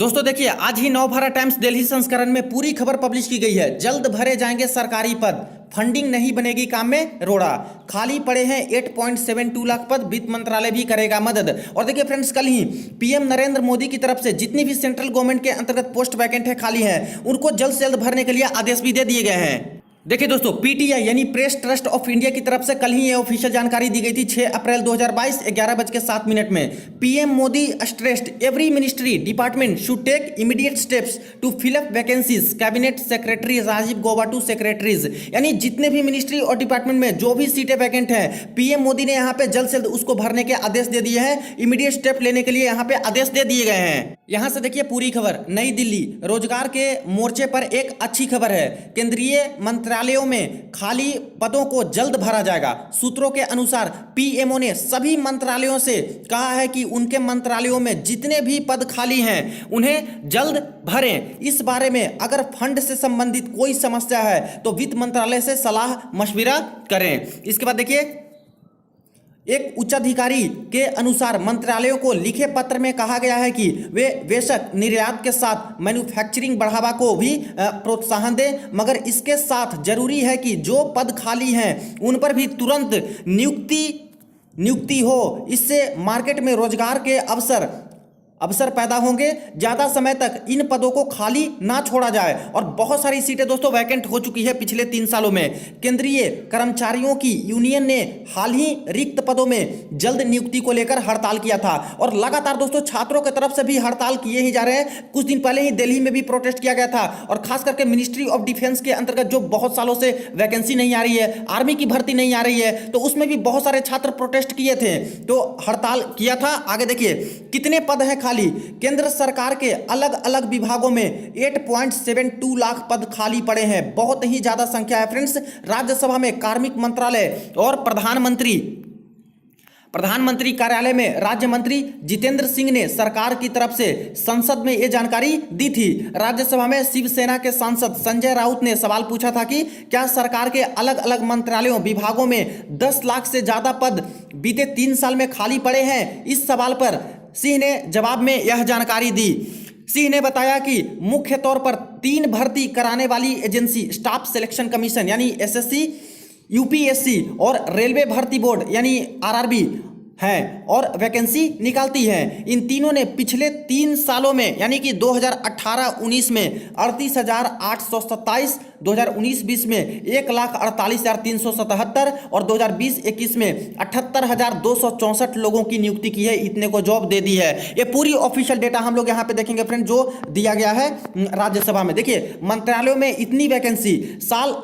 दोस्तों देखिए, आज ही नवभारत टाइम्स दिल्ली संस्करण में पूरी खबर पब्लिश की गई है। जल्द भरे जाएंगे सरकारी पद, फंडिंग नहीं बनेगी काम में रोड़ा। खाली पड़े हैं 8.72 लाख पद, वित्त मंत्रालय भी करेगा मदद। और देखिए फ्रेंड्स, कल ही पीएम नरेंद्र मोदी की तरफ से जितनी भी सेंट्रल गवर्नमेंट के अंतर्गत पोस्ट वैकेंट है, खाली है, उनको जल्द से जल्द भरने के लिए आदेश भी दे दिए गए हैं। देखिए दोस्तों, पीटीआई यानी प्रेस ट्रस्ट ऑफ इंडिया की तरफ से कल ही ये ऑफिशियल जानकारी दी गई थी 6 अप्रैल 2022 11:07 में। PM Modi stressed every ministry department should take immediate steps to fill up vacancies, cabinet secretary Rajiv Gauba to secretaries. यानी जितने भी मिनिस्ट्री और डिपार्टमेंट में जो भी सीटें वैकेंट हैं, पीएम मोदी ने यहाँ पे जल्द से जल्द उसको भरने के आदेश दे दिए हैं। इमीडिएट स्टेप लेने के लिए यहाँ पे आदेश दे दिए गए हैं। यहाँ से देखिए पूरी खबर। नई दिल्ली, रोजगार के मोर्चे पर एक अच्छी खबर है। केंद्रीय मंत्रालयों में खाली पदों को जल्द भरा जाएगा। सूत्रों के अनुसार पीएमओ ने सभी मंत्रालयों से कहा है कि उनके मंत्रालयों में जितने भी पद खाली हैं उन्हें जल्द भरें। इस बारे में अगर फंड से संबंधित कोई समस्या है तो वित्त मंत्रालय से सलाह मशविरा करें। इसके बाद देखिए, एक उच्चाधिकारी के अनुसार मंत्रालयों को लिखे पत्र में कहा गया है कि वे बेशक निर्यात के साथ मैन्युफैक्चरिंग बढ़ावा को भी प्रोत्साहन दें, मगर इसके साथ जरूरी है कि जो पद खाली हैं उन पर भी तुरंत नियुक्ति हो। इससे मार्केट में रोजगार के अवसर पैदा होंगे। ज़्यादा समय तक इन पदों को खाली ना छोड़ा जाए। और बहुत सारी सीटें दोस्तों वैकेंट हो चुकी है पिछले 3 सालों में। केंद्रीय कर्मचारियों की यूनियन ने हाल ही रिक्त पदों में जल्द नियुक्ति को लेकर हड़ताल किया था। और लगातार दोस्तों छात्रों की तरफ से भी हड़ताल किए ही जा रहे हैं। कुछ दिन पहले ही दिल्ली में भी प्रोटेस्ट किया गया था। और खास करके मिनिस्ट्री ऑफ डिफेंस के अंतर्गत जो बहुत सालों से वैकेंसी नहीं आ रही है, आर्मी की भर्ती नहीं आ रही है, तो उसमें भी बहुत सारे छात्र प्रोटेस्ट किए थे, तो हड़ताल किया था। आगे देखिए कितने पद हैं खाली। केंद्र सरकार के अलग अलग विभागों में 8.72 लाख पद खाली पड़े हैं। बहुत ही ज्यादा संख्या है फ्रेंड्स। राज्यसभा में कार्मिक मंत्रालय और प्रधानमंत्री कार्यालय में राज्य मंत्री जितेंद्र सिंह ने सरकार की तरफ से संसद में यह जानकारी दी थी। राज्यसभा में शिवसेना के सांसद संजय राउत ने सवाल पूछा था कि क्या सरकार के अलग अलग मंत्रालयों विभागों में 10 लाख से ज्यादा पद बीते 3 साल में खाली पड़े हैं। इस सवाल पर सिंह ने जवाब में यह जानकारी दी। सिंह ने बताया कि मुख्य तौर पर 3 भर्ती कराने वाली एजेंसी स्टाफ सिलेक्शन कमीशन यानी एसएससी, यूपीएससी और रेलवे भर्ती बोर्ड यानी आरआरबी हैं और वैकेंसी निकालती हैं। इन तीनों ने पिछले 3 सालों में यानी कि 2018-19 में 38,827, 2019-20 में 1,48,377 और 2020-21 में 78,264 लोगों की नियुक्ति की है। इतने को जॉब दे दी है। ये पूरी ऑफिशियल डेटा हम लोग यहाँ पे देखेंगे फ्रेंड, जो दिया गया है राज्यसभा में। देखिए मंत्रालयों में इतनी वैकेंसी साल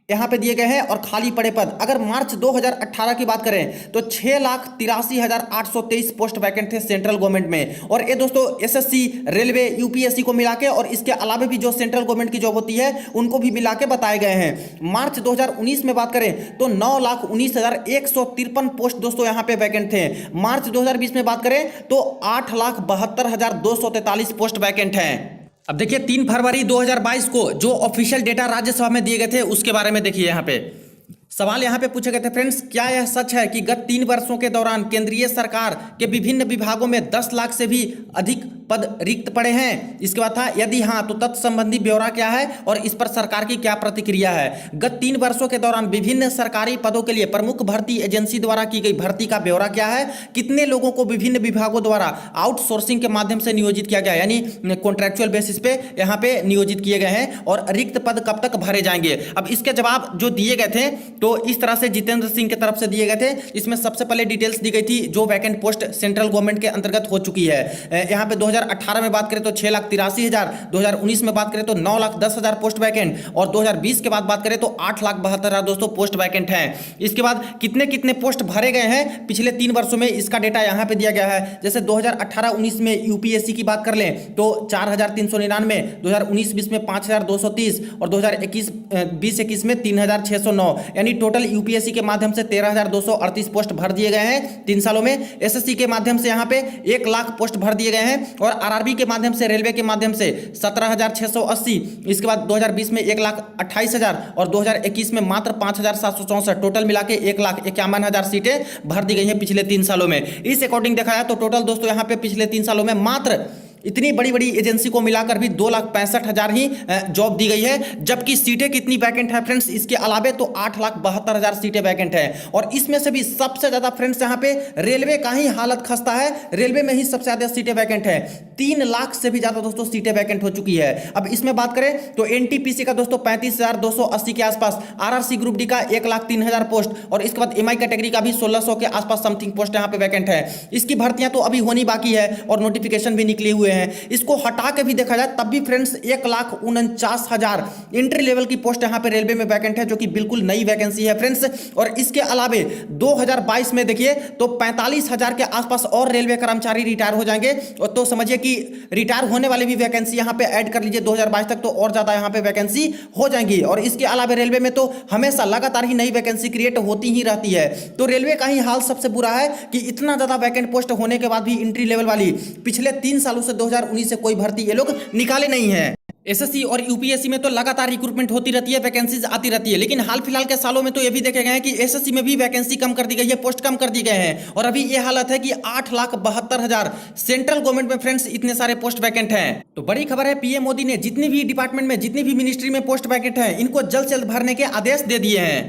यहाँ पे दिए गए हैं और खाली पड़े पद। अगर मार्च 2018 की बात करें तो 6,83,823 पोस्ट वैकेंट थे सेंट्रल गवर्नमेंट में। और ये दोस्तों एसएससी, रेलवे, यूपीएससी को मिला के और इसके अलावा भी जो सेंट्रल गवर्नमेंट की जॉब होती है उनको भी मिला के बताए गए हैं। मार्च 2019 में बात करें तो 9,19,153 पोस्ट दोस्तों यहाँ पे वैकेंट थे। मार्च 2020 में बात करें तो 8,72,243 पोस्ट वैकेंट हैं। अब देखिए 3 फरवरी 2022 को जो ऑफिशियल डेटा राज्यसभा में दिए गए थे उसके बारे में देखिए। यहाँ पे सवाल यहाँ पे पूछे गए थे फ्रेंड्स, क्या यह सच है कि गत 3 वर्षों के दौरान केंद्रीय सरकार के विभिन्न विभागों में 10 लाख से भी अधिक पद रिक्त पड़े हैं? इसके बाद था यदि हाँ तो तत्संबंधी ब्यौरा क्या है और इस पर सरकार की क्या प्रतिक्रिया है? गत 3 वर्षों के दौरान विभिन्न सरकारी पदों के लिए प्रमुख भर्ती एजेंसी द्वारा की गई भर्ती का ब्यौरा क्या है? कितने लोगों को विभिन्न विभागों द्वारा आउटसोर्सिंग के माध्यम से नियोजित किया गया यानी कॉन्ट्रैक्चुअल बेसिस पे यहाँ पे नियोजित किए गए हैं? और रिक्त पद कब तक भरे जाएंगे? अब इसके जवाब जो दिए गए थे तो इस तरह से जितेंद्र सिंह की तरफ से दिए गए थे। इसमें सबसे पहले डिटेल्स दी गई थी जो वैकेंट पोस्ट सेंट्रल गवर्नमेंट के अंतर्गत हो चुकी है। यहाँ पे 2018 में बात करें तो 6,83,000, 2019 में बात करें तो 9,10,000 पोस्ट वैकेंट और 2020 के बाद बात करें तो 8,72,000 दोस्तों पोस्ट वैकेंट हैं। इसके बाद कितने कितने पोस्ट भरे गए हैं पिछले 3 वर्षों में, इसका डेटा यहाँ पे दिया गया है। जैसे 2018-19 में यूपीएससी की बात कर लें तो 4,399, 2019-20 में 5,230 और 2021-20 में 3,609, यानी टोटल यूपीएससी के माध्यम से 13,238 पोस्ट भर दिए गए हैं 3 सालों में। एसएससी के माध्यम से यहाँ पे 1 लाख पोस्ट भर दिए गए हैं और आरआरबी के माध्यम से, रेलवे के माध्यम से 17,680। इसके बाद 2020 में 1,28,000 और 2021 में मात्र 5,764। टोटल मिला के 1,51,000 सीटें भर दी गई हैं पिछले 3 सालों में। इस अकॉर्डिंग देखा जाए तो टोटल दोस्तों यहाँ पे पिछले 3 सालों में मात्र इतनी बड़ी बड़ी एजेंसी को मिलाकर भी 2,65,000 ही जॉब दी गई है, जबकि सीटें कितनी वैकेंट है फ्रेंड्स इसके अलावे तो 8,72,000 सीटें वैकेंट है। और इसमें से भी सबसे ज्यादा फ्रेंड्स यहाँ पे रेलवे का ही हालत खस्ता है, रेलवे में ही सबसे ज्यादा सीटें वैकेंट है, 3 लाख से भी ज्यादा दोस्तों सीटें वैकेंट हो चुकी है। अब इसमें बात करें तो एनटीपीसी का दोस्तों 35,280 के आसपास, आरआरसी ग्रुप डी का 1,03,000 पोस्ट, और इसके बाद एमआई कैटेगरी का भी 1,600 के आसपास समथिंग पोस्ट यहाँ पे वैकेंट है। इसकी भर्तियां तो अभी होनी बाकी है और नोटिफिकेशन भी निकले हुए हैं। इसको हटा के भी देखा जाए तब भी फ्रेंड्स 1,49,000 एंट्री लेवल की पोस्ट यहाँ पे रेलवे में वैकेंट है, जो कि बिल्कुल नई वैकेंसी है फ्रेंड्स। और इसके अलावे 2022 में देखिए तो 45,000 के आसपास और रेलवे कर्मचारी रिटायर हो जाएंगे, और तो समझिए कि रिटायर होने वाली भी वैकेंसी यहाँ पे ऐड कर लीजिए 2022 तक, तो और ज्यादा यहाँ पे वैकेंसी हो जाएंगी। और इसके अलावे रेलवे में तो हमेशा लगातार ही नई वैकेंसी क्रिएट होती ही रहती है। तो रेलवे का ही हाल सबसे बुरा है कि इतना ज्यादा वैकेंट पोस्ट होने के बाद भी एंट्री लेवल वाली पिछले 3 सालों से 2019 से कोई भर्ती ये लोग निकाले नहीं है। एसएससी और यूपीएससी में तो लगातार रिक्रूटमेंट होती रहती है, वैकेंसीज आती रहती है, लेकिन हाल फिलहाल के सालों में तो ये भी देखे गए हैं कि एसएससी में भी वैकेंसी कम कर दी गई है, पोस्ट कम कर दी गए हैं। और अभी ये हालत है कि 8,72,000 सेंट्रल गवर्नमेंट में फ्रेंड्स इतने सारे पोस्ट वैकेंट हैं। तो बड़ी खबर है, पीएम मोदी ने जितनी भी डिपार्टमेंट में, जितनी भी मिनिस्ट्री में पोस्ट वैकेंट है, इनको जल्द से जल्द भरने के आदेश दे दिए हैं।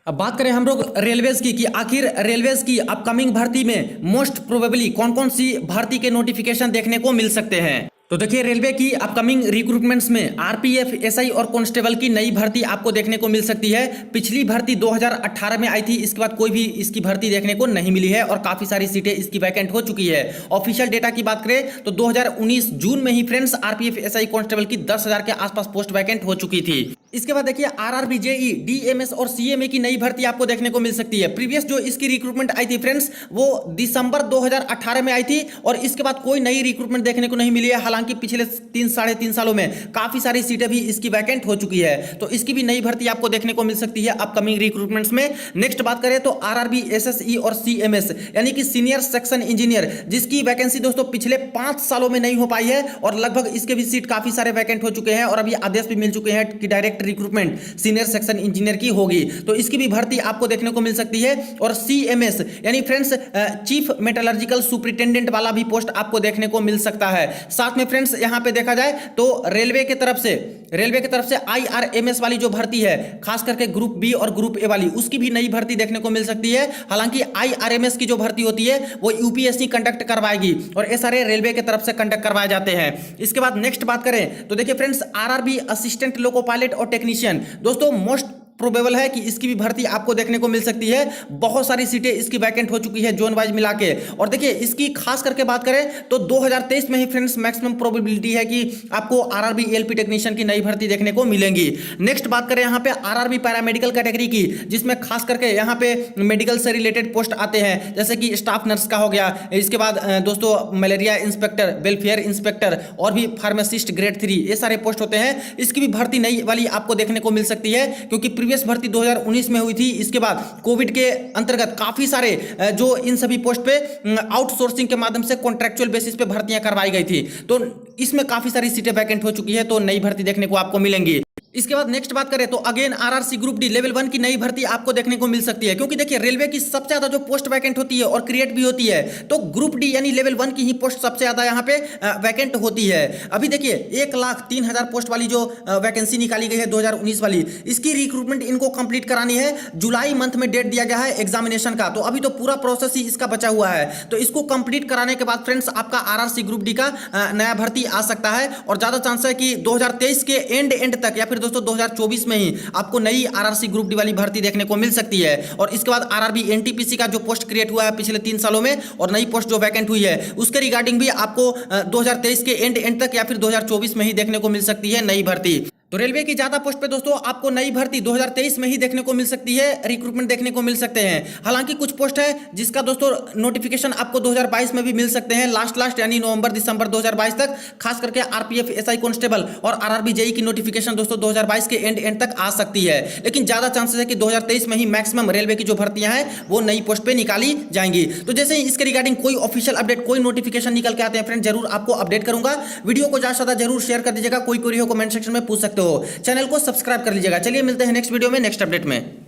अब बात करें हम लोग रेलवेज की कि आखिर रेलवेज की अपकमिंग भर्ती में मोस्ट प्रोबेबली कौन कौन सी भर्ती के नोटिफिकेशन देखने को मिल सकते हैं। तो देखिए रेलवे की अपकमिंग रिक्रूटमेंट्स में आरपीएफ, एसआई और कांस्टेबल की नई भर्ती आपको देखने को मिल सकती है। पिछली भर्ती 2018 में आई थी, इसके बाद कोई भी इसकी भर्ती देखने को नहीं मिली है और काफी सारी सीटें इसकी वैकेंट हो चुकी है। ऑफिशियल डेटा की बात करें तो 2019 जून में ही फ्रेंड्स आरपीएफ, एसआई, कांस्टेबल की 10,000 के आसपास पोस्ट वैकेंट हो चुकी थी। इसके बाद देखिए आरआरबी, जेई, डीएमएस और सीएमए की नई भर्ती आपको देखने को मिल सकती है। प्रीवियस जो इसकी रिक्रूटमेंट आई थी फ्रेंड्स वो दिसंबर 2018 में आई थी और इसके बाद कोई नई रिक्रूटमेंट देखने को नहीं मिली है। हालांकि पिछले 3-3.5 सालों में काफी सारी सीटें भी इसकी वैकेंट हो चुकी है, तो इसकी भी नई भर्ती आपको देखने को मिल सकती है अपकमिंग रिक्रूटमेंट्स में। नेक्स्ट बात करें तो आरआरबी, एसएसई और सीएमएस यानी कि सीनियर सेक्शन इंजीनियर, जिसकी वैकेंसी दोस्तों पिछले 5 सालों में नहीं हो पाई है और लगभग इसके भी सीट काफी सारे वैकेंट हो चुके हैं और अभी आदेश भी मिल चुके हैं कि direct recruitment senior section engineer की होगी, तो इसकी भी भर्ती आपको देखने को मिल सकती है। और सीएमएस यानी फ्रेंड्स चीफ मेटलर्जिकल सुपरिटेंडेंट वाला भी पोस्ट आपको देखने को मिल सकता है। साथ में फ्रेंड्स यहां पे देखा जाए तो रेलवे की तरफ से आईआरएमएस वाली जो भर्ती है, खास करके ग्रुप बी और ग्रुप ए वाली, उसकी भी नई भर्ती देखने को मिल सकती है। हालांकि आईआरएमएस की जो भर्ती होती है वो यूपीएससी कंडक्ट करवाएगी और ये सारे रेलवे की तरफ से कंडक्ट करवाए जाते हैं। इसके बाद नेक्स्ट बात करें तो देखिए friends RRB assistant loco pilot और टेक्नीशियन, दोस्तों मोस्ट प्रोबेबल है कि इसकी भी भर्ती आपको देखने को मिल सकती है। बहुत सारी सीटें इसकी वैकेंट हो चुकी है जोन वाइज मिला के। और देखिए इसकी खास करके बात करें तो 2023 में ही फ्रेंड्स मैक्सिमम प्रोबेबिलिटी है कि आपको आरआरबी एलपी टेक्नीशियन की नई भर्ती देखने को मिलेंगी। नेक्स्ट बात करें यहाँ पे आरआरबी पैरामेडिकल कैटेगरी की, जिसमें खास करके यहाँ पे मेडिकल से रिलेटेड पोस्ट आते हैं, जैसे कि स्टाफ नर्स का हो गया, इसके बाद दोस्तों मलेरिया इंस्पेक्टर, वेलफेयर इंस्पेक्टर और भी फार्मासिस्ट ग्रेड 3, ये सारे पोस्ट होते हैं। इसकी भी भर्ती नई वाली आपको देखने को मिल सकती है, क्योंकि प्रीवियस भर्ती 2019 में हुई थी। इसके बाद कोविड के अंतर्गत काफी सारे जो इन सभी पोस्ट पे आउटसोर्सिंग के माध्यम से कॉन्ट्रैक्चुअल बेसिस पे भर्तियां करवाई गई थी, तो इसमें काफी सारी सीटें वैकेंट हो चुकी है, तो नई भर्ती देखने को आपको मिलेंगी। इसके बाद नेक्स्ट बात करें तो again RRC group D level 1 की नई भर्ती आपको देखने को मिल सकती है, क्योंकि देखिए रेलवे की सबसे ज्यादा जो पोस्ट वैकेंट होती है और क्रिएट भी होती है, तो ग्रुप डी यानी लेवल 1 की ही पोस्ट सबसे ज्यादा यहाँ पे वैकेंट होती है। अभी देखिए 1,03,000 पोस्ट वाली जो वैकेंसी निकाली गई है 2019 वाली, इसकी रिक्रूटमेंट इनको कंप्लीट करानी है। जुलाई मंथ में डेट दिया गया है एग्जामिनेशन का, तो अभी तो पूरा प्रोसेस ही इसका बचा हुआ है, तो इसको कंप्लीट कराने के बाद फ्रेंड्स आपका आरआरसी ग्रुप डी का नया भर्ती आ सकता है और ज्यादा चांस है कि 2023 के एंड तक या फिर दोस्तों 2024 में ही आपको नई आरआरसी ग्रुप डी वाली भर्ती देखने को मिल सकती है। और इसके बाद आरआरबी एनटीपीसी का जो पोस्ट क्रिएट हुआ है पिछले 3 सालों में और नई पोस्ट जो वैकेंट हुई है, उसके रिगार्डिंग भी आपको 2023 के एंड तक या फिर 2024 में ही देखने को मिल सकती है नई भर्ती। तो रेलवे की ज्यादा पोस्ट पे दोस्तों आपको नई भर्ती 2023 में ही देखने को मिल सकती है, रिक्रूटमेंट देखने को मिल सकते हैं। हालांकि कुछ पोस्ट है जिसका दोस्तों नोटिफिकेशन आपको 2022 में भी मिल सकते हैं, लास्ट यानी नवंबर दिसंबर 2022 तक, खास करके आरपीएफ, एसआई कांस्टेबल और आरआरबी जेई की नोटिफिकेशन दोस्तों 2022 के एंड तक आ सकती है। लेकिन ज्यादा चांसेस है कि 2023 में ही मैक्सिमम रेलवे की जो भर्तियां हैं वो नई पोस्ट पे निकाली जाएंगी। तो जैसे ही इसके रिगार्डिंग कोई ऑफिशियल अपडेट, कोई नोटिफिकेशन निकल के आते हैं फ्रेंड, जरूर आपको अपडेट करूंगा। वीडियो को ज्यादा से ज्यादा जरूर शेयर कर दीजिएगा, कोई क्वेरी हो कमेंट सेक्शन में पूछ सकते हो, चैनल को सब्सक्राइब कर लीजिएगा। चलिए मिलते हैं नेक्स्ट वीडियो में नेक्स्ट अपडेट में।